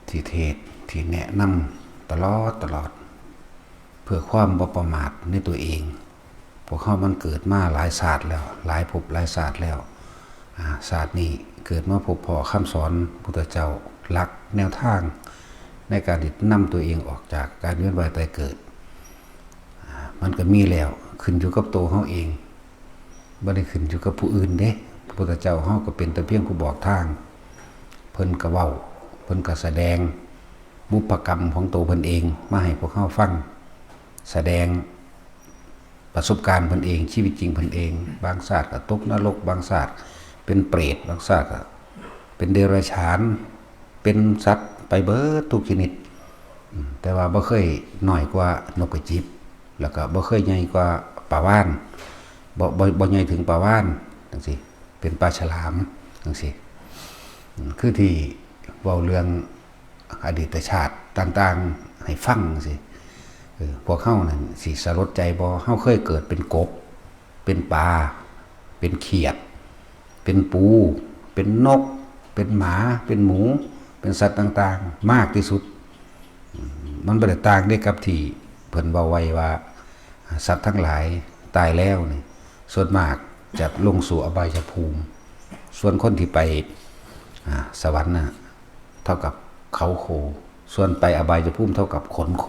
ที่เทศที่แนะนำตลอดเพื่อความบ่ประมาทในตัวเองพวกเขามันเกิดมาหลายศาสตร์แล้วหลายภพหลายศาสตร์แล้วศาสตร์นี้เกิดมาพบพ่อคำสอนพุทธเจ้าหลักแนวทางในการที่นำตัวเองออกจากการเวียนว่ายตายเกิดมันก็มีแล้วขึ้นอยู่กับตัวเขาเองไม่ได้ขึ้นอยู่กับผู้อื่นเด้พระพุทธเจ้าเขาก็เป็นแต่เพียงผู้บอกทางเพิ่นก็เว้าเพิ่นก็แสดงบุพกรรมของตัวเพิ่นเองมาให้พวกเขาฟังแสดงประสบการณ์เพิ่นเองชีวิตจริงเพิ่นเองบางศาสตร์ก็ตกนรกบางศาสตร์เป็นเปรตบางศาสตร์ก็เป็นเดรัจฉานเป็นสัตว์ไปเบิดทุกชนิดแต่ว่าบ่เคยน้อยกว่านกกระจิบแล้วก็บ่เคยใหญ่กว่าปลาวาฬบ่ใหญ่ถึงปลาวาฬจังซี่เป็นปลาฉลามจังซี่คือที่เว้าเรื่องอดีตชาติต่างๆให้ฟังสิพวกเฮานั่นสิสลดใจบ่เฮาเคยเกิดเป็นกบเป็นปลาเป็นเขียดเป็นปูเป็นนกเป็นหมาเป็นหมูเป็นสัตว์ต่างๆมากที่สุดมันบ่ได้ต่างได้กับที่เพิ่นเว้าไว้ว่าสัตว์ทั้งหลายตายแล้วนี่ส่วนมากจะลงสู่อบายภูมิส่วนคนที่ไปสวรรค์น่ะเท่ากับเขาโคส่วนไปอบายภูมิเท่ากับขนโค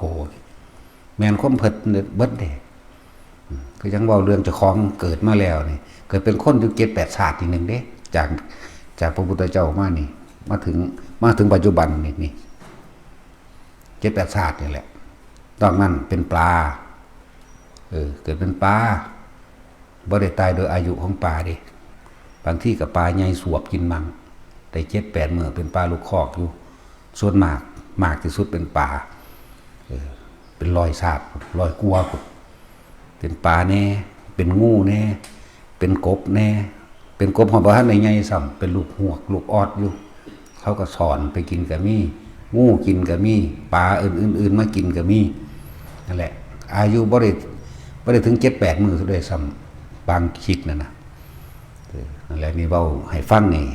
แม่นความเพิ่นเบิดเด้คือจังเว้าเรื่องเจ้าของเกิดมาแล้วนี่เกิดเป็นคนอยู่7-8ชาติอีกนึงเด้จากพระพุทธเจ้ามานี่มาถึงปัจจุบันนี่7-8ชาตินี่แหละนอกนั้นเป็นปลาเกิดเป็นปลาบ่ได้ตายโดยอายุของปลาเด้บางที่กับปลาใหญ่สวบกินมังแต่7-8มื้อเป็นปลาลูกคอกอยู่ส่วนมากที่สุดเป็นปลาเป็น100ชาติ100กว่าเป็นปลาแน่เป็นงูแน่เป็นกบแน่เป็นกบของบ่ทันได้ใหญ่ซ้ำเป็นลูกหวกลูกออดอยู่เขาก็สอนไปกินก็มีงูกินก็มีปลาอื่นๆมากินก็มีนั่นแหละอายุบ่ได้ถึง7-8มื้อด้วยซ้ำบางคิดนั่นน่ะนั่นแหละนี่เว้าให้ฟังนี่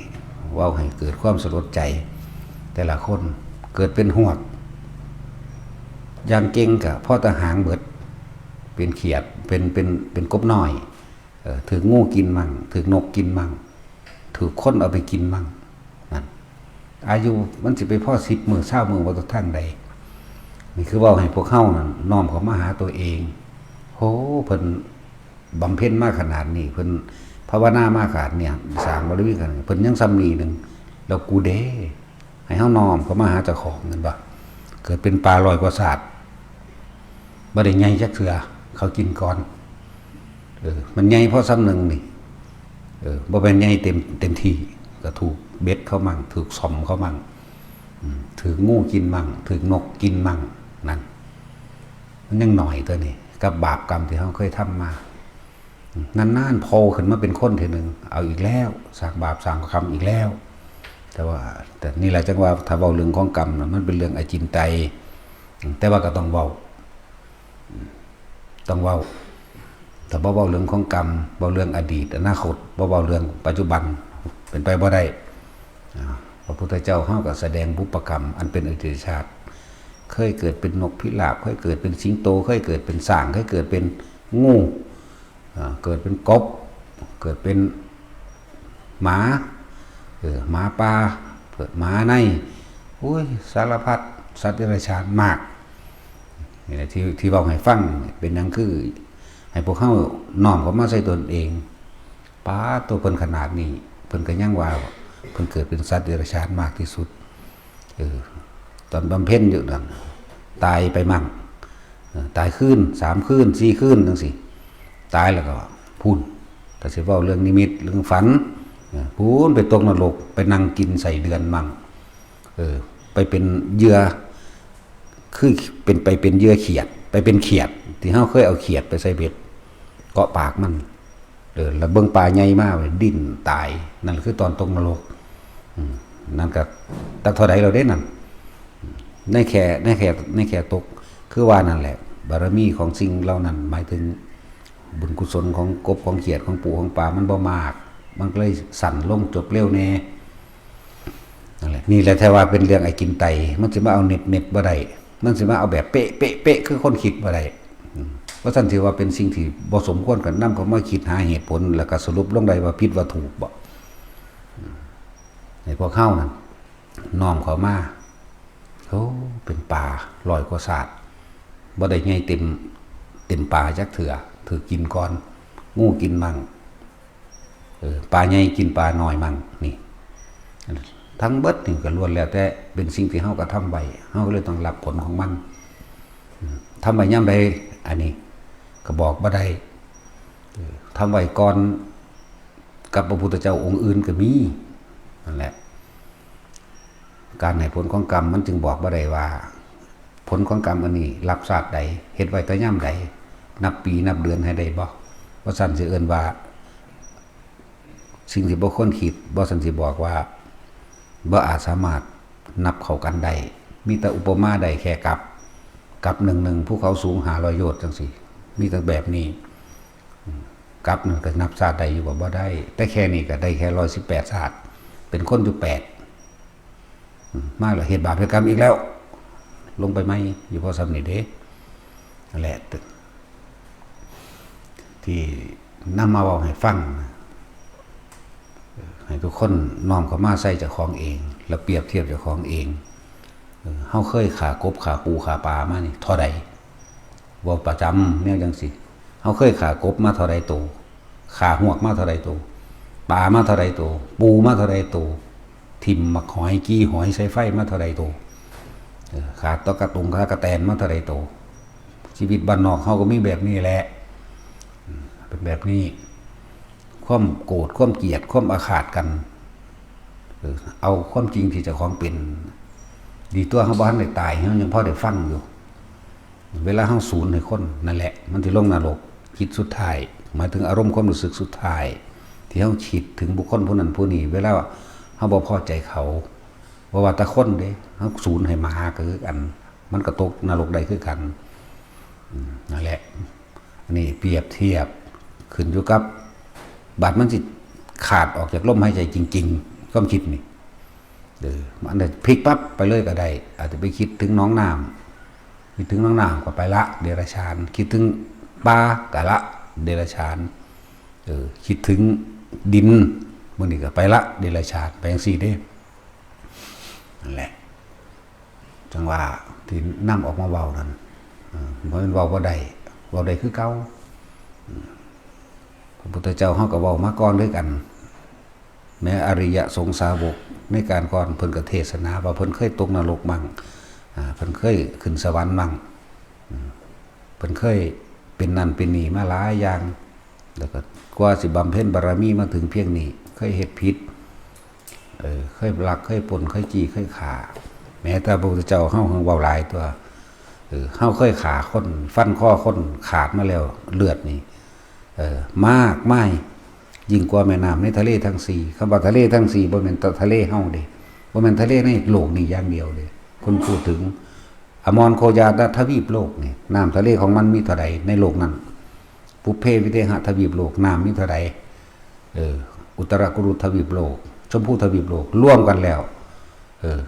เว้าให้เกิดความสลดใจแต่ละคนเกิดเป็นหวกอย่างเก่งก็พ่อตะหางเบิดเป็นเขียดเป็นกบน้อยถืองูกินมั่งถือนกกินมั่งถือคนเอาไปกินมั่งนั่นอายุมันสิไปพ่อ10 มื้อ20 มื้อบ่ทางใดนี่คือเว้าให้พวกเฮานั่นน้อมเข้ามาหาตัวเองโหเพิ่นบำเพ็ญมาขนาดนี้เพิ่นภาวนามาขนาดเนี่ยสร้างบารมีขนาดเพิ่นยังซ้ำนี้นึงแล้วกูเด้ให้เฮาน้อมเข้ามาหาเจ้าของนั่นบ่เกิดเป็นปลา100 กว่าศาสตร์บ่ได้ใหญ่จักเทื่อเขากินก่อนมันใหญ่เพราะซ้ำนึงนี่บ่แม่นใหญ่เต็มที่ก็ถูกเบ็ดเขามั่งถูกซ่อมเขามั่งถืองูกินมั่งถือนกกินมั่งนั่นมันยังหน่อยตัวนี้กับบาปกรรมที่เฮาเคยทำมานานๆโผล่ขึ้นมาเป็นคนทีนึงเอาอีกแล้วสร้างบาปสร้างกรรมอีกแล้วแต่นี่แหละจังว่าถ้าเว้าเรื่องของกรรมมันเป็นเรื่องอจินไตยแต่ว่าก็ต้องเว้าถ้าเว้าเรื่องของกรรมเว้าเรื่องอดีตอนาคตเว้าเรื่องปัจจุบันเป็นไปบ่ได้พระพุทธเจ้าเฮาก็แสดงบุพกรรมอันเป็นอดีตชาติเคยเกิดเป็นนกพิราบเคยเกิดเป็นสิงโตเคยเกิดเป็นช้างเคยเกิดเป็นงูเกิดเป็นกบเกิดเป็นหมาหมาป่าเกิดหมาในโอ้ยสารพัดสัตว์เดรัจฉานมากนี่แหละที่เว้าให้ฟังเป็นหยังคือให้พวกเฮาน้อมเข้ามาใส่ตนเองป้าตัวเพิ่นขนาดนี้เพิ่นก็ยังว่าเพิ่นเกิดเป็นสัตว์เดรัจฉานมากที่สุดตอนบำเพ็ญอยู่นั่นตายไปมั่งตายคืน3คืน4คืนจังซี่ตายแล้วก็พูนแต่สิเว้าเรื่องนิมิตเรื่องฝันพูนไปตกนรกไปนั่งกินใส่เดือนมั่งไปเป็นเหยื่อคือเป็นเหยื่อเขียดไปเป็นเขียดที่เฮาเคยเอาเขียดไปใส่เบ็ดเกาะปากมันแล้วเบิ่งปลาใหญ่มากเลยดิ้นตายนั่นคือตอนตกนรกนั่นก็ตักเท่าใดเราได้นั่นในแค่ตกคือว่านั่นแหละบารมีของสิ่งเหล่านั้นหมายถึงบุญกุศลของกบของเขียดของปูของปลามันบ่มากมันก็เลยสั่นลงจบเร็วแน่ นั่นแหละนี่แหละแท้ว่าเป็นเรื่องไอ้กินไตมันสิมาเอาเน็ตบ่ได้มันสิมาเอาแบบเป๊ะเป๊ะเป๊ะคือคนคิดบ่ได้เพราะท่านถือว่าเป็นสิ่งที่บ่สมควรกันนำเขามาคิดหาเหตุผลแล้วก็สรุปลงได้ว่าผิดว่าถูกบ่ในพวกเฮานั่นน้อมเขามาโอ้เป็นป่าลอยกว่าศาสตร์บ่ได้ใหญ่เต็มป่าจักเถื่อถือกินก่อนงูกินมั่งปลาใหญ่กินปลาน้อยมั่งนี่ทั้งเบิดนี่ก็ล้วนแล้วแต่เป็นสิ่งที่เฮาก็ทำไว้เฮาก็เลยต้องรับผลของมันทำไว้ย่ำใดอันนี้ก็บอกบ่ได้ทำไว้ก่อนกับพระพุทธเจ้าองค์อื่นก็มีนั่นแหละการให้ผลของกรรมมันจึงบอกบ่ได้ว่าผลของกรรมอันนี้รับศาสตร์ใดเฮ็ดไว้แต่ย่ำใดนับปีนับเดือนให้ได้บ่ว่าสั่นสิเอิ้นว่าสิ่งที่บ่คนคิดบ่สั่นสิบอกว่าบ่อาจสามารถนับเข้ากันได้มีแต่อุปมาได้แค่กับหนึ่งภูเขาสูง500โยชน์จังซี่มีแต่แบบนี้กับนึงก็นับศาสตร์ได้อยู่บ่ได้แต่แค่นี้ก็ได้แค่118ศาสตร์เป็นคนอยู่8มาแล้วเฮ็ดบาปเฮ็ดกรรมอีกแล้วลงไปไหมอยู่พอสำนี่เด้นั่นแหละที่นำมาเว้าให้ฟังให้ทุกคนน้อมเข้ามาใส่เจ้าของเองแล้วเปรียบเทียบเจ้าของเองเฮาเคยขากบขาปูขาปลามานี่เท่าใดบ่ประจำแนวจังซี่เฮาเคยขากบมาเท่าใดโตขาหวกมาเท่าใดโตปลามาเท่าใดโตปูมาเท่าใดโตทิ่มมักหอยกี้หอยใส่ไฟมาเท่าใดโตขาตะกะตุงขากระแตนมาเท่าใดโตชีวิตบ้านนอกเฮาก็มีแบบนี้แหละเป็นแบบนี้ความโกรธความเกลียดความอาฆาตกันเอาความจริงที่เจ้าของเป็นดีตัวเฮาบ่ทันได้ตายเฮายังพอได้ฟังอยู่เวลาเฮาสูญให้คนนั่นแหละมันสิลงนรกคิดสุดท้ายหมายถึงอารมณ์ความรู้สึกสุดท้ายที่เฮาคิดถึงบุคคลผู้นั้นผู้นี้เวลาเฮาบ่พอใจเขาว่าแต่คนเด้เฮาสูญให้หมาก็คือกันมันก็ตกนรกได้คือกันนั่นแหละอันนี้เปรียบเทียบขึ้นอยู่กับบาดมันสิขาดออกจากลมหายใจจริงๆความคิดนี่มันได้พลิกปั๊บไปเลยก็ได้อาจจะไปคิดถึงน้องน้ำคิดถึงน้องน้ำก็ไปละเดรัจฉานคิดถึงปลาก็ละเดรัจฉานคิดถึงดินมื้อนี้ก็ไปละเดรัจฉานไปจังซี่เด้นั่นแหละจังว่าที่นำออกมาเว้านั่นบ่แม่นเว้าบ่ได้คือเก่าพระพุทธเจ้าเฮาก็เว้ามาก่อนด้วยกันแม้อริยสงสาวกในการก่อนเพิ่นก็เทศนาว่าเพิ่นเคยตกนรกมั่งเพิ่นเคยขึ้นสวรรค์มั่งเพิ่นเคยเป็นนั่นเป็นนี่มาหลายอย่างแล้วก็กว่าสิบำเพ็ญบารมีมาถึงเพียงนี้เคยเฮ็ดผิดเคยลักเคยปล้นเคยจี้เคยฆ่าแม้แต่พระพุทธเจ้าเฮาเว้าหลายตัวเฮาเคยฆ่าคนฟันคอคนขาดมาแล้วเลือดนี่มากมายยิ่งกว่าแม่น้ำในทะเลทั้งสี่คำว่าทะเลทั้งสี่บ่แม่นทะเลเฮาเด้บ่แม่นทะเลในโลกนี้อย่างเดียวเด้คนพูดถึงอมรโคยาตทวีปโลกนี่น้ำทะเลของมันมีเท่าใดในโลกนั้นปุพเพวิเทหทวีปโลกน้ำมีเท่าใดอุตรกุรุทวีปโลกชมพูทวีปโลกร่วมกันแล้ว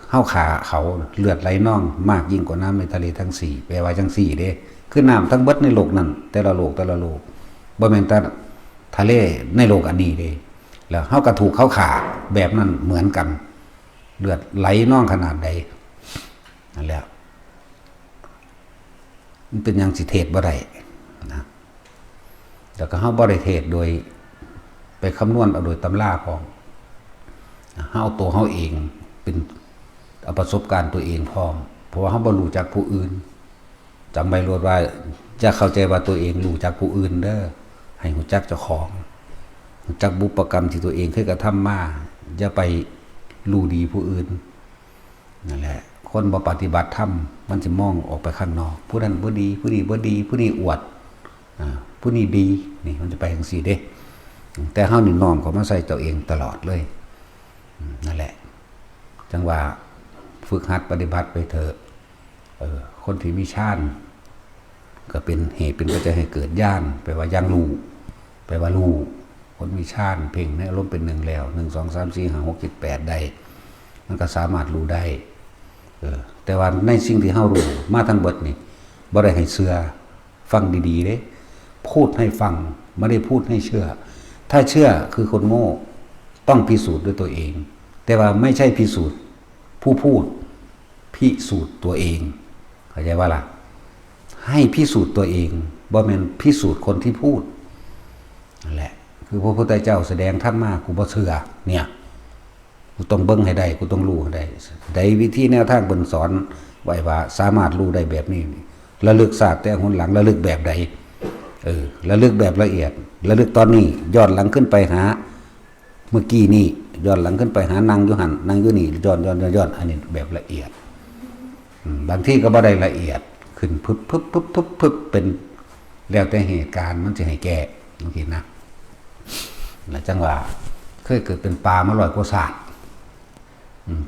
เฮาขาเขาเลือดไหลนองมากยิ่งกว่าน้ำในทะเลทั้งสี่แปลว่าจังสี่เด้คือน้ำทั้งเบิดในโลกนั้นแต่ละโลกบ่แม่นแต่ทะเลในโลกอันนี้เด้แล้วเฮาก็ถูกเขาขาแบบนั้นเหมือนกันเลือดไหลนองขนาดใดนั่นแหละมันเป็นอย่างสิเทศบ่ได้นะแล้วก็เฮาบ่ได้เทศโดยไปคำนวณเอาโดยตำราของเฮาเอาตัวเฮาเองเป็นเอาประสบการณ์ตัวเองพร้อมเพราะว่าเฮาบ่รู้จักผู้อื่นจำไว้โลดว่าจะเข้าใจว่าตัวเองรู้จักผู้อื่นเด้อให้รู้จักเจ้าของรู้จักบุพกรรมที่ตัวเองเคยกระทำมาอย่าไปรู้ดีผู้อื่นนั่นแหละคนบ่ปฏิบัติธรรมมันจะมองออกไปข้างนอกผู้นั้นบ่ดีผู้นี้บ่ดีผู้นี้อวดผู้นี้ดีนี่มันจะไปจังซี่เด้แต่เฮานี่น้อมเข้ามาใส่ตัวเองตลอดเลยนั่นแหละจังว่าฝึกหัดปฏิบัติไปเถอะคนที่มีฌานก็เป็นเหตุเป็นปัจจัยให้เกิดญาณแปลว่ายังรู้แปลว่ารู้คนมีฌานเพ่งในอารมณ์เป็นหนึ่งแล้ว1 2 3 4 5 6 7 8ได้ มันก็สามารถรู้ได้แต่ว่าในสิ่งที่เฮารู้มาทั้งเบิดนี่บ่ได้ให้เชื่อฟังดีๆเด้พูดให้ฟังไม่ได้พูดให้เชื่อถ้าเชื่อคือคนโง่ต้องพิสูจน์ด้วยตัวเองแต่ว่าไม่ใช่พิสูจน์ผู้พูดพิสูจน์ตัวเองเข้าใจว่าล่ะให้พิสูจน์ตัวเองบ่แม่นพิสูจน์คนที่พูดนั่นแหละคือพระพุทธเจ้าแสดงธรรมะกูบ่เชื่อเนี่ยกูต้องเบิ่งให้ได้กูต้องรู้ให้ได้ได้วิธีแนวทางเพิ่นสอนไว้ว่าสามารถรู้ได้แบบนี้ระลึกศาสตร์แต่หนหลังระลึกแบบใดระลึกแบบละเอียดระลึกตอนนี้ย้อนหลังขึ้นไปหาเมื่อกี้นี่ย้อนหลังขึ้นไปหานางอยู่หันนางอยู่นี่ย้อนอันนี้แบบละเอียดบางที่ก็บ่ได้ละเอียดขึ้นพึบเป็นแล้วแต่เหตุการณ์มันจะให้แก้บางทีนะแล้วจังหวะเคยเกิดเป็นปลามา100 กว่าศาสตร์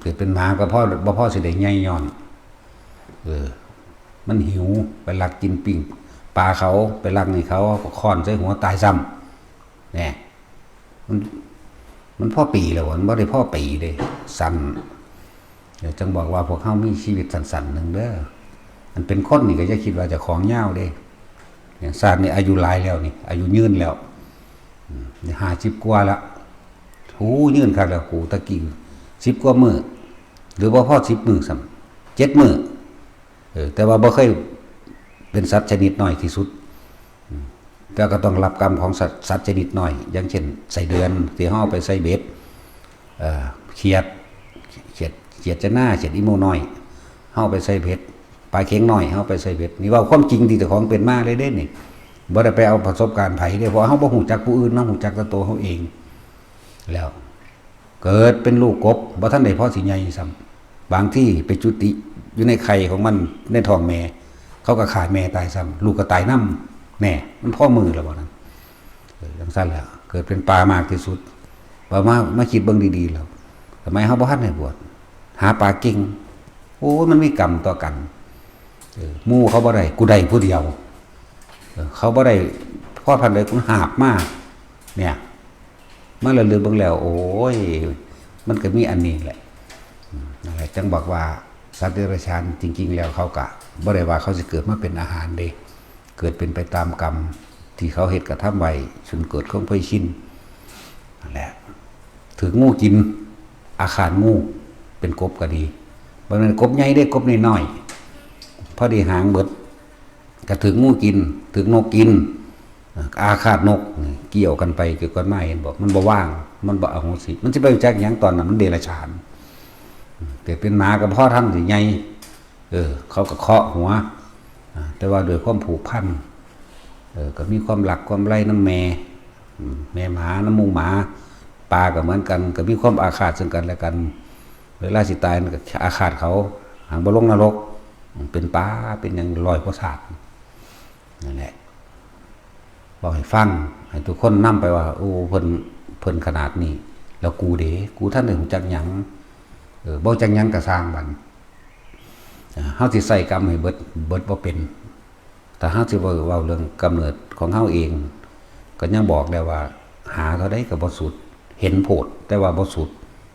เกิดเป็นหมาก็พ่อสิได้ใหญ่ย้อนมันหิวไปลักกินปิ้งปลาเขาไปลักให้เขาก็ค้อนใส่หัวตายซ้ำเนี่ยมันพ่อปีแล้วมันบ่ได้พ่อปีเด้สั้นเดี๋ยวจังบอกว่าพวกเฮามีชีวิตสั้นๆนึงเด้อมันเป็นคนนี่ก็จะคิดว่าจะของยาวเด้อย่างศาสตร์นี่อายุหลายแล้วนี่อายุยืนแล้วนี่50 กว่าละหูยืนคักแล้วกูตะกี้10 กว่ามื้อหรือว่าพ่อ10 มื้อซ้ำ7 มื้อแต่ว่าบ่เคยเป็นสัตว์ชนิดน้อยที่สุดแต่ก็ต้องรับกรรมของสัตว์ชนิดน้อยอย่างเช่นไส้เดือนที่เฮาไปใส่เบ็ดเขียดจะหน้าเขียดอีโมน้อยเฮาไปใส่เบ็ดปลาเข็งน้อยเฮาไปใส่เบ็ดนี่ว่าความจริงที่เจ้าของเป็นมาเลยเด้นี่บ่ได้ไปเอาประสบการณ์ไผเด้เพราะเฮาบ่ฮู้จักผู้อื่นเนาะฮู้จักแต่ตัวเฮาเองแล้วเกิดเป็นลูกกบบ่ทันได้พอสิใหญ่ซ้ำบางที่ไปจุติอยู่ในไข่ของมันในท้องแม่เขาก็ขาดแม่ตายซ้ำลูกก็ตายน้ำแน่มันพ่อมือแล้วบ่นั้นจังซั่นแล้วเกิดเป็นปลามากที่สุดบ่มาคิดเบิ่งดีๆแล้วทำไมเฮาบ่ทันได้บวชหาปลาเก่งโอ้มันมีกรรมต่อกันหมู่เขาบ่ได้กูได้ผู้เดียวเขาบ่ได้พ่อพันธุ์ใดกูหาบมาเนี่ยมาเรื่อยๆเบิ่งแล้วโอ้ยมันก็มีอันนี้แหละนั่นแหละจังบอกว่าสัตว์เดรัจฉานจริงๆแล้วเขาก็บ่ได้ว่าเขาสิเกิดมาเป็นอาหารเด้เกิดเป็นไปตามกรรมที่เขาเฮ็ดกระทำไว้จนเกิดความเคยชินนั่นแหละถืองูกินอาคารงูเป็นกบก็ดีบ่แม่นกบใหญ่เด้กบน้อยๆพอดีหางเบิดก็ถึงงูกินถึงนกกินอาฆาตนกเกี่ยวกันไปเกี่ยวกันมาเห็นบอกมันบ่ว่างมันบ่อโหสิมันสิไปจักหยังตอนนั้นมันเดรัจฉานแต่เป็นหมากับพ่อท่านสิใหญ่เขาก็เคาะหัวแต่ว่าโดยความผูกพันก็มีความหลักความไล่น้ำแม่หมาน้ำมูหมาปลาก็เหมือนกันก็มีความอาฆาตซึ่งกันและกันเวลาสิตายก็อาฆาตเขาหางบ่ลงนรกเป็นปลาเป็นอย่าง100 กว่าศาสตร์นั่นแหละบอกให้ฟังให้ทุกคนนำไปว่าโอ้เพิ่นขนาดนี้แล้วกูเด้กูท่านได้ฮู้จักหยังบ่จักหยังก็สร้างบัดเฮาสิใส่กรรมให้เบิดบ่เป็นแต่เฮาสิเว้าเรื่องกำเนิดของเฮาเองก็ยังบอกแล้วว่าหาเท่าใดก็บ่สุดเห็นโพดแต่ว่าบ่สุด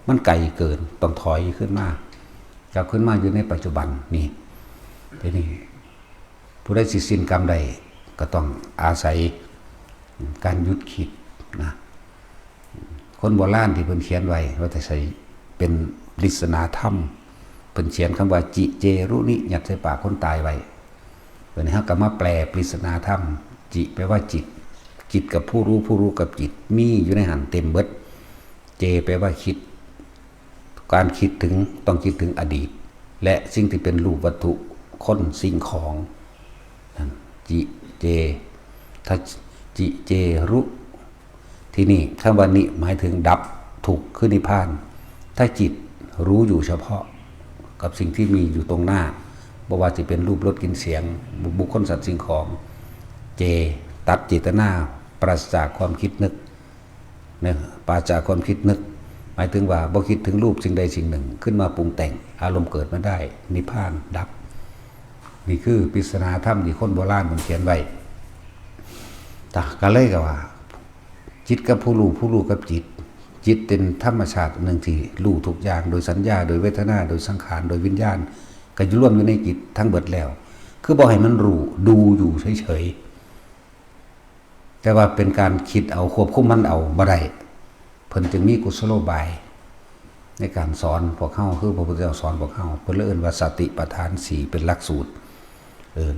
มันไกลเกินต้องถอยขึ้นมากลับขึ้นมาอยู่ในปัจจุบันนี่ทีนี้ผู้ใดสิสิ้นกรรมใดก็ต้องอาศัยการหยุดคิดนะคนโบราณที่เพิ่นเขียนไว้ว่าจะใส่เป็นปริศนาธรรมเพิ่นเขียนคำว่าจิเจรุนิยัดใส่ปากคนตายไว้เพิ่นให้เฮาก็มาแปลปริศนาธรรมจิแปลว่าจิตกับผู้รู้กับจิตมีอยู่ในหันเต็มเบิดเจแปลว่าคิดการคิดถึงต้องคิดถึงอดีตและสิ่งที่เป็นรูปวัตถุคนสิ่งของจิเจถ้าจิเจรุที่นี่คำว่านิหมายถึงดับทุกข์คือนิพพานถ้าจิตรู้อยู่เฉพาะกับสิ่งที่มีอยู่ตรงหน้าบ่ว่าจะเป็นรูปรสกลิ่นเสียงบุคคลสัตว์สิ่งของเจตัดเจตนาปราศจากความคิดนึกนะปราศจากความคิดนึกหมายถึงว่าบ่คิดถึงรูปสิ่งใดสิ่งหนึ่งขึ้นมาปรุงแต่งอารมณ์เกิดมาได้นิพพานดับนี่คือปริศนาธรรมที่คนโบราณมันเขียนไว้แต่ก็เลยก็ว่าจิตกับผู้รู้กับจิต จิตเป็นธรรมชาติหนึ่งที่รู้ทุกอย่างโดยสัญญาโดยเวทนาโดยสังขารโดยวิญญาณก็อยู่รวมอยู่ในจิตทั้งเบิดแล้วคือบ่ให้มันรู้ดูอยู่เฉยๆแต่ว่าเป็นการคิดเอาควบคุมมันเอาบ่ได้เพิ่นจึงมีกุศโลบายในการสอนพวกเฮาคือพระพุทธเจ้าสอนพวกเฮาเพิ่นเลยเอิ้นว่าสติปัฏฐาน4เป็นหลักสูตร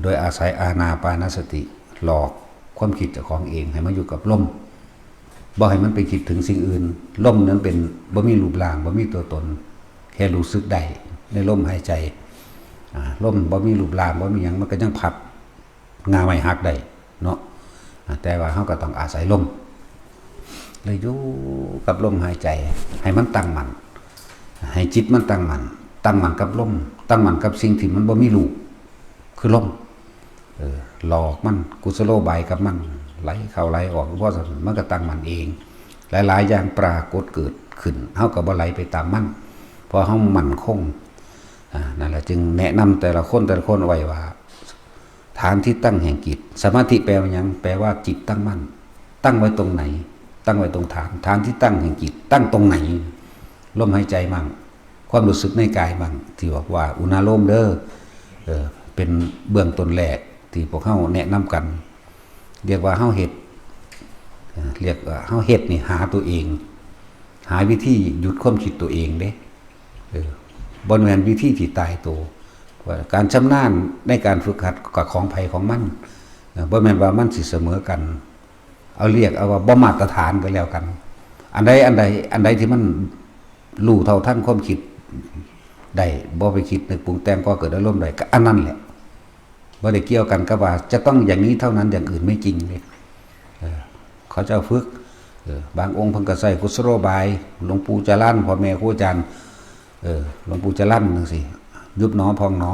โดยอาศัยอานาปานสติหลอกความคิดเจ้าของเองให้มาอยู่กับลมบ่ให้มันไปคิดถึงสิ่งอื่นลมนั้นเป็นบ่มีรูปร่างบ่มีตัวตนแค่รู้สึกได้ในลมหายใจลมบ่มีรูปร่างบ่มีหยังมันก็ยังพัดงาไม้หักได้เนาะแต่ว่าเฮาก็ต้องอาศัยลมเลยอยู่กับลมหายใจให้มันตั้งมั่นให้จิตมันตั้งมั่นกับลมตั้งมั่นกับสิ่งที่มันบ่มีรูปคือลมหลอกมันกุศโลบายกับมันไหลเข้าไหลออกเพราะมันก็ตั้งมันเองหลายๆอย่างปรากฏเกิดขึ้นเฮาก็บ่ไหลไปตามมันเพราะเฮามั่นคงนั่นแหละจึงแนะนำแต่ละคนไว้ว่าฐานที่ตั้งแห่งจิตสมาธิแปลว่าหยังแปลว่าจิตตั้งมั่นตั้งไว้ตรงไหนตั้งไว้ตรงฐานที่ตั้งแห่งจิตตั้งตรงไหนลมหายใจมั่งความรู้สึกในกายมั่งที่บอกว่าอุณาโลมเด้อเป็นเบื้องต้นแรกที่พวกเฮาแนะนำกันเรียกว่าเฮาเฮ็ดนี่หาตัวเองหาวิธีหยุดความคิดตัวเองเด้บ่แม่นวิธีที่ตายตัวการชำนาญในการฝึกหัดกับของไผของมันบ่แม่นว่ามันสิเสมอกันเอาว่าบ่มาตรฐานก็แล้วกันอันใดที่มันรู้เท่าทันความคิดได้บ่ไปคิดนึกปรุงแต่งก็เกิดอารมณ์ได้ก็อันนั้นแหละบ่ได้เกี่ยวกันกับว่าจะต้องอย่างนี้เท่านั้นอย่างอื่นไม่จริงเลยเขาเจ้าฝึกบางองค์เพิ่นก็ใช้กุศโลบายหลวงปู่จรัญพ่อแม่ครูอาจารย์หลวงปู่จรัญจังซี่ยุบหนอพองหนอ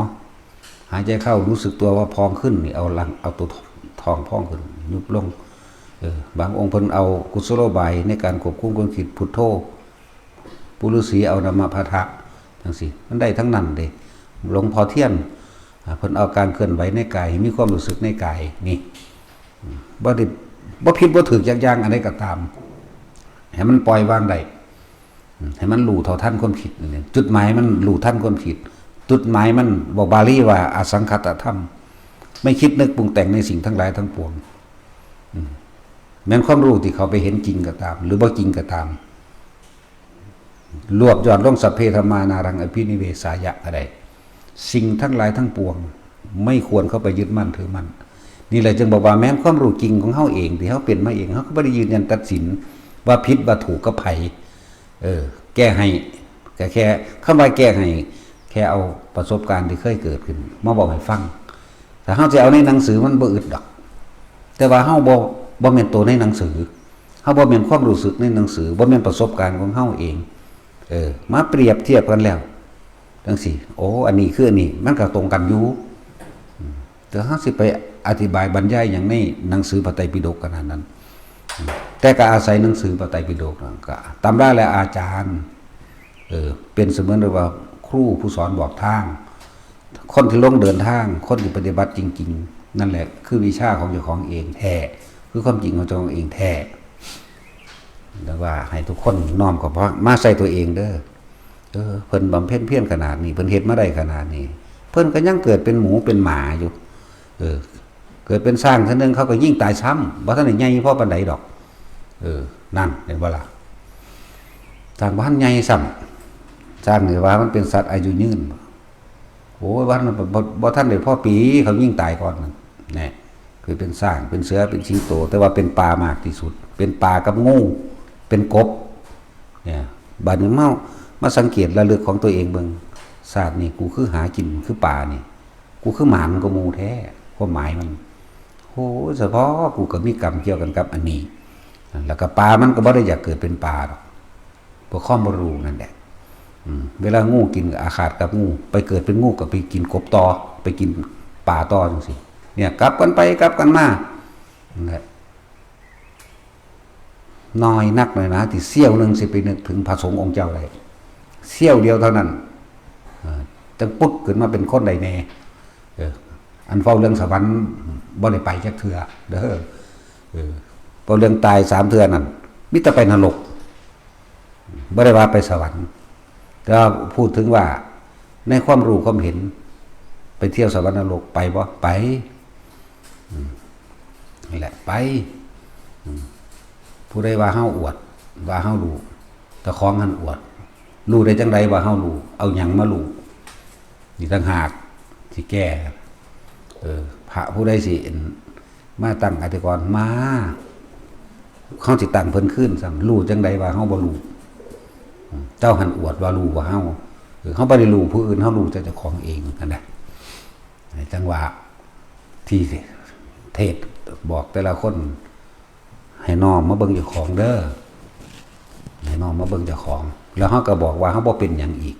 หายใจเข้ารู้สึกตัวว่าพองขึ้นนี่เอาตัวท้องพองขึ้นยุบลงบางองค์เพิ่นเอากุศโลบายในการควบคุมความคิดพุทโธปุรุษีเอานามพะทะจังซี่มันได้ทั้งนั้นเด้หลวงพ่อเทียนเพิ่นเอาการเคลื่อนไหวในกายมีความรู้สึกในกายนี่บ่ผิดบ่ถูกอย่างอันใดก็ตามให้มันปล่อยวางได้ให้มันรู้เท่าทันความคิดนี่จุดหมายมันรู้ทันความคิดจุดหมายมันบอกบาลีว่าอสังขตธรรมไม่คิดนึกปรุงแต่งในสิ่งทั้งหลายทั้งปวงแม้นความรู้ที่เขาไปเห็นจริงก็ตามหรือบ่จริงก็ตามรวบยอดลงสัพเพธรรมานารังอภินิเวสายะก็ได้สิ่งทั้งหลายทั้งปวงไม่ควรเข้าไปยึดมั่นถือมั่นนี่แหละจึงบอกว่าแม้ความรู้จริงของเฮาเองที่เฮาเป็นมาเองเฮาก็บ่ได้ยืนยันตัดสินว่าผิดว่าถูกกับไผแก้ให้แค่คำว่าแก้ให้แค่เอาประสบการณ์ที่เคยเกิดขึ้นมาบอกให้ฟังแต่เฮาจะเอาในหนังสือมันบ่อึดดอกแต่ว่าเฮาบ่แม่นตัวในหนังสือเฮาบ่แม่นความรู้สึกในหนังสือบ่แม่นประสบการณ์ของเฮาเองมาเปรียบเทียบกันแล้วจังซี่โอ้อันนี้คืออันนี้มันก็ตรงกันอยู่แต่เฮาสิไปอธิบายบรรยายอย่างในหนังสือพระไตรปิฎกขนาดนั้นแต่ก็อาศัยหนังสือพระไตรปิฎกก็ตำราและอาจารย์เป็นเสมือนว่าครูผู้สอนบอกทางคนที่ลงเดินทางคนที่ปฏิบัติจริงๆนั่นแหละคือวิชาของเจ้าของเองแท้คือความจริงของเจ้าของเองแท้แล้วว่าให้ทุกคนน้อมกับมาใส่ตัวเองเด้อเพิ่นบำเพ็ญเพียรขนาดนี้เพิ่นเฮ็ดมาได้ขนาดนี้เพิ่นก็ยังเกิดเป็นหมูเป็นหมาอยู่เกิดเป็นสร้างเท่านึงเขาก็ยิ่งตายซ้ำบ่ทันได้ใหญ่พอปานใดดอกนั่นเห็นบ่ล่ะสร้างบ้านใหญ่ซ้ำสร้างนี่ว่ามันเป็นสัตว์อายุยืนโอ้ยวันบ่ทันได้พอปีเขายิ่งตายก่อนนั่นแน่คือเป็นสร้างเป็นเสือเป็นสิงโตแต่ว่าเป็นปลามากที่สุดเป็นปลากับงูเป็นกบเนี่ยบัดนี้มาสังเกตระลึกของตัวเองเบิ่งศาสตร์นี่กูคือหากินคือป่านี่กูคือหมามันก็มูแท้ความหมายมันโหเฉพาะกูก็มีกรรมเกี่ยวกันกับอันนี้แล้วก็ปลามันก็บ่ได้อยากเกิดเป็นปลาหรอกเพราะข้อมรู้นั่นแหละเวลางูกินอาฆาตกับงูไปเกิดเป็นงูก็ไปกินกบต่อไปกินปลาต่อจังซี่เนี่ยกลับกันไปกลับกันมาน้อยนักเลยนะที่เสี้ยวนึงสิไปนึกถึงพระสงฆ์องค์เจ้าได้เสี้ยวเดียวเท่านั้นจังปุ๊บขึ้นมาเป็นคนใดแน่อันเฝ้าเรื่องสวรรค์บ่ได้ไปจักเทื่อเด้อพอเรื่องตาย3เทื่อนั่นมิตรไปนรก บ่ได้ว่าไปสวรรค์แต่ว่าพูดถึงว่าในความรู้ความเห็นไปเที่ยวสวรรค์นรกไปบ่ไปนี่แหละไปผู้ใดว่าเฮาอวดว่าเฮารู้แต่ของหันอวดรู้ได้จังไดว่าเฮารู้เอาหยังมารู้นี่ต่างหากสิแก้พระผู้ใดสิมาตั้งอธิกรณ์มาเขาสิตั้งเพิ่นขึ้นซ้ำรู้จังไดว่าเฮาบ่รู้เจ้าหันอวดว่ารู้ว่าเฮาเขาบ่ได้รู้ผู้อื่นเฮารู้แต่เจ้าของเองนั่นแหละจังหวะที่เทศบอกแต่ละคนให้น้อมมาเบิ่งเจ้าของเด้อให้น้อมมาเบิ่งเจ้าของแล้วเฮาก็บอกว่าเฮาบ่เป็นหยังอีก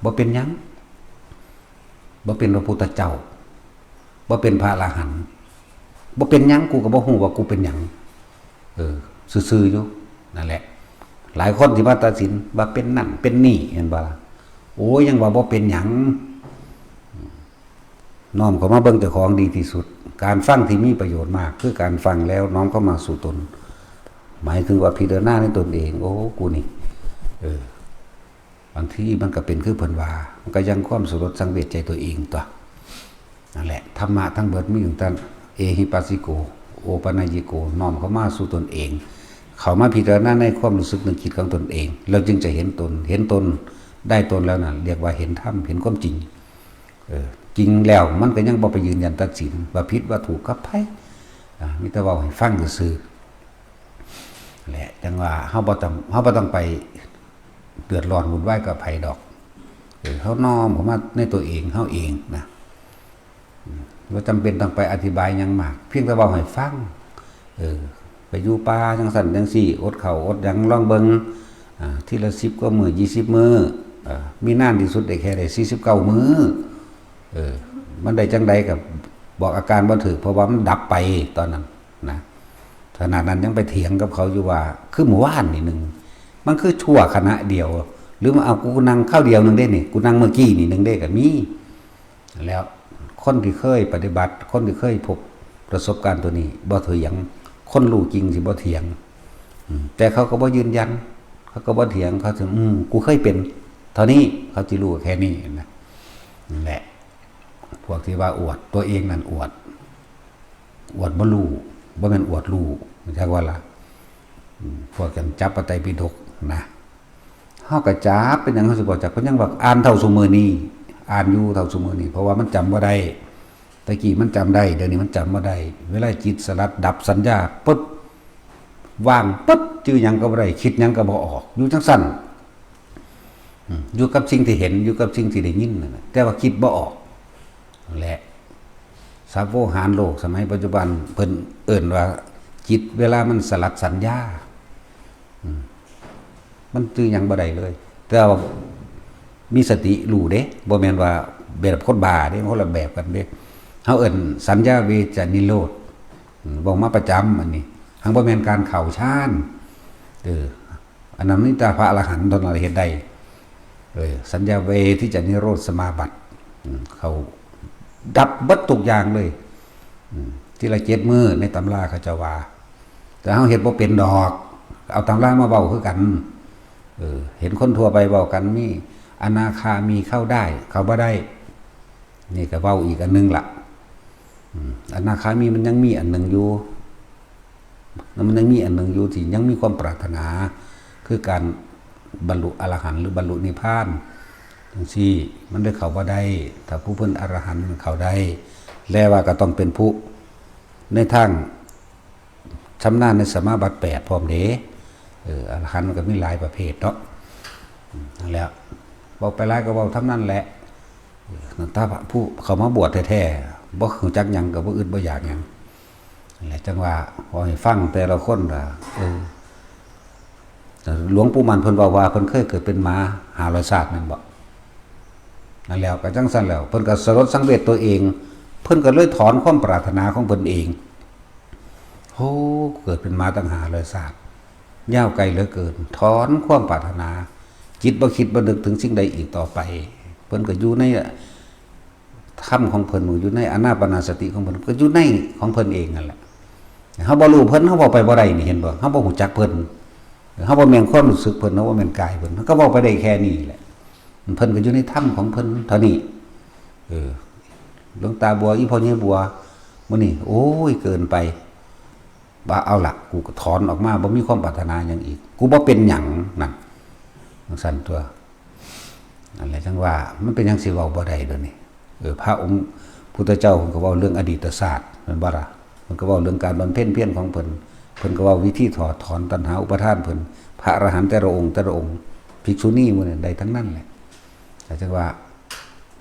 บ่เป็นหยังบ่เป็นพระพุทธเจ้าบ่เป็นพระอรหันต์บ่เป็นหยังกูก็บ่ฮู้ว่ากูเป็นหยังซื่อๆอยู่นั่นแหละหลายคนที่มาตัดสินว่าเป็นนั่นเป็นนี่เห็นบ่ล่ะโอ้ยยังว่าบ่เป็นหยังน้อมเข้ามาเบิ่งเจ้าของดีที่สุดการฟังที่มีประโยชน์มากคือการฟังแล้วน้อมเข้ามาสู่ตนหมายถึงว่าพิจารณาในตนเองโอ้กูนี่บางทีมันก็เป็นคือเพิ่นว่ามันก็ยังความสลดสังเวชใจตัวเองตัวนั่นแหละธรรมะทั้งเบิดมีอยู่ตั้งเอหิปัสสิโกโอปัญญิโกน้อมเข้ามาสู่ตนเองเข้ามาพิจารณาในความรู้สึกนึกคิดของตนเองเราจึงจะเห็นตนได้ตนแล้วน่ะเรียกว่าเห็นธรรมเห็นความจริงจริงแล้วมันก็ยังบ่ไปยืนยันตัดสินว่าผิดว่าถูกกับไผมีแต่เว้าให้ฟังซื่อแหละจังว่าเฮาบ่ต้องไปเดือดร้อนวุ่นวายกับไผดอกเฮาน้อมเข้ามาในตัวเองเฮาเองนะบ่จำเป็นต้องไปอธิบายหยังมากเพียงแต่เว้าให้ฟังไปอยู่ป่าจังซั่นจังซี่อดข้าวอดหยังลองเบิ่งทีละ10กว่ามื้อ20มื้อมีนานที่สุดได้แค่ได้49มื้อมันได้จังใดกับบอกอาการบ่ถูกเพราะว่ามันดับไปตอนนั้นนะขณะนั้นยังไปเถียงกับเขาอยู่ว่าคือหมู่บ้านนี่นึงมันคือชั่วขณะเดียวหรือมาเอากูนั่งข้าวเดียวนึงได้นี่กูนั่งเมื่อกี้นี่นึงได้ก็มีแล้วคนที่เคยปฏิบัติคนที่เคยพบประสบการณ์ตัวนี้บ่เถียงคนรู้จริงสิบ่เถียงแต่เขาก็บ่ยืนยันเขาก็บ่เถียงเขาถึงกูเคยเป็นเท่านี้เขาสิรู้แค่นี้นะนั่นแหละพวกที่ว่าอวดตัวเองนั่นอวดบ่รู้บ่แม่นอวดรู้จักว่าล่ะพวกกันจับพระไตรปิฎกนะเฮาก็จับเป็นหยังเฮาสิบ่จักเพิ่นยังว่าอ่านเท่าซุมื้อนี้อ่านอยู่เท่าซุมื้อนี้เพราะว่ามันจำบ่ได้ตะกี้มันจำได้เดี๋ยวนี้มันจำบ่ได้เวลาจิตสลัดดับสัญญาปึ๊บว่างปึ๊บจื้อหยังก็บ่ได้คิดหยังก็บ่ออกอยู่จังซั่นอยู่กับสิ่งที่เห็นอยู่กับสิ่งที่ได้ยินนั่นน่ะแต่ว่าคิดบ่ออกและสาวโวหารโลกสมัยปัจจุบันเพิ่นเอิ้นว่าจิตเวลามันสลัดสัญญามันจื้อหยังบ่ได้เลยแต่ว่ามีสติรู้เด้บ่แม่นว่าแบบคนบ้าเด้คนละแบบกันเด้เฮาเอิ้นสัญญาเวจนิโรธบอกมาประจำอันนี้หังบ่แม่นการเข้าฌานอันนั้นนี่ตาพระอรหันต์ตอนนั้นเฮ็ดได้สัญญาเวที่จะนิโรธสมาบัติเขาดับเบิดทุกอย่างเลยที่ละ7มื้อในตำราเขาจะว่าแต่เฮาเฮ็ดบ่เป็นดอกเอาตำรามาเว้าคือกันเห็นคนทั่วไปเว้ากันมีอนาคามีเข้าได้เข้าบ่ได้นี่ก็เว้าอีกอันนึงล่ะอนาคามีมันยังมีอันนึงอยู่มันยังมีอันนึงอยู่ที่ยังมีความปรารถนาคือการบรรลุอรหันต์หรือบรรลุนิพพานจังซี่มันได้เข้าบ่ได้ถ้าผู้เพิ่นอรหันต์เข้าได้แล้วว่าก็ต้องเป็นผู้ในทางชำนาญในสมาบัติ8พร้อมเด้อรหันต์มันก็มีหลายประเภทเนาะนั่นแหละบอกไปหลายก็เว้าทำนั้นแหละถ้าผู้เข้ามาบวชแท้ๆบ่รู้จักหยังก็บ่อึดบ่อยากหยังนั่นแหละจังว่าพอให้ฟังแต่ละคนว่าหลวงปู่มันเพิ่นว่าเพิ่นเคยเกิดเป็นหมา500ชาติแม่นบ่นั่นแล้วก็จังซั่นแล้วเพิ่นก็สลดสังเวชตัวเองเพิ่นก็เลยถอนความปรารถนาของเพิ่นเองโอ้เกิดเป็นหมาตั้ง500ชาติยาวไกลเหลือเกินถอนความปรารถนาจิตบ่คิดบ่นึกถึงสิ่งใดอีกต่อไปเพิ่นก็อยู่ในธรรมของเพิ่นอยู่ในอานาปานสติของเพิ่นก็อยู่ในของเพิ่นเองนั่นแหละเฮาบ่รู้เพิ่นเฮาบ่ไปบ่ได้นี่เห็นบ่เฮาบ่ฮู้จักเพิ่น เขาบ่แม่นความรู้สึกเพิ่นเนาะว่าแม่นกายเพิ่นก็เว้าไปได้แค่นี้แหละเพิ่นก็อยู่ในถ้ำของเพิ่นเท่านี้หลวงตาบัวอีพ่อเนี่ยบัวมื้อนี้โอ้ยเกินไปว่าเอาล่ะกูก็ถอนออกมาบ่มีความปรารถนาหยังอีกกูบ่เป็นหยังนั่นสั่นตัวนั่นแหละจังว่ามันเป็นหยังสิเว้าบ่ได้เดี๋ยวนี้พระองค์พุทธเจ้าเพิ่นก็เว้าเรื่องอดีตศาสตร์แม่นบ่ล่ะเพิ่นก็เว้าเรื่องการบำเพ็ญเพียรของเพิ่นก็เว้าวิธีถอดถอนตัณหาอุปทานเพิ่นพระอรหันต์แต่ละองค์ภิกษุณีหมู่นั้นได้ทั้งนั้นแหละแต่จังว่า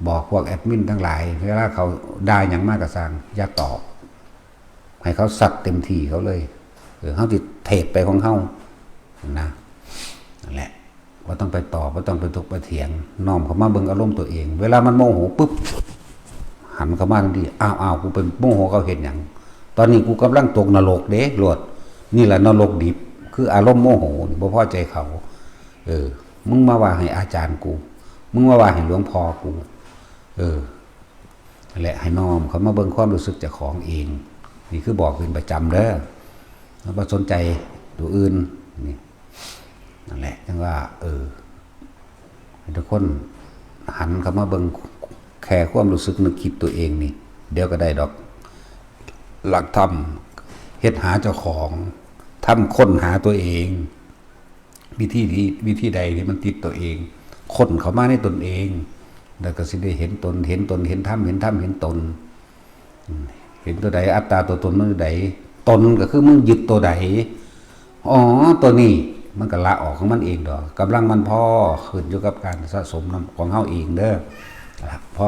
บอกพวกแอดมินทั้งหลายเวลาเขาได้หยังมากก็สร้างอย่าตอบให้เขาสัตว์เต็มที่เขาเลยเฮาสิเทศไปของเฮานะนั่นแหละว่าต้องไปตอบว่าต้องไปถกไปเถียงน้อมเข้ามาเบิ่งอารมณ์ตัวเองเวลามันโมโหปุ๊บหันเข้ามาทันทีอ้าวกูเป็นโมโหเขาเห็นหยังตอนนี้กูกำลังตกนรกเด้โลดนี่แหละนรกดิบคืออารมณ์โมโหนี่บ่พอใจเขามึงมาว่าให้อาจารย์กูมึงมาว่าให้หลวงพ่อกูนั่นแหละให้น้อมเขามาเบิ่งความรู้สึกเจ้าของเองนี่คือบอกเป็นประจำเด้อแล้วบ่สนใจตัวอื่นนี่นั่นแหละจังว่าทุกคนหันเข้ามาเบิ่งแค่ความรู้สึกนึกคิดตัวเองนี่เดี๋ยวก็ได้ดอกหลักธรรมเฮ็ดหาเจ้าของทำค้นหาตัวเองวิธีใดที่มันติดตัวเองค้นเข้ามาในตนเองแล้วก็สิได้เห็นตนเห็นธรรมเห็นตนเห็นตัวใดอัตตาตัวตนมันใดตนก็คือมึงยึดตัวใดอ๋อตัวนี้มันก็ละออกของมันเองดอกกำลังมันพอขึ้นอยู่กับการสะสมของเฮาเองเด้อพอ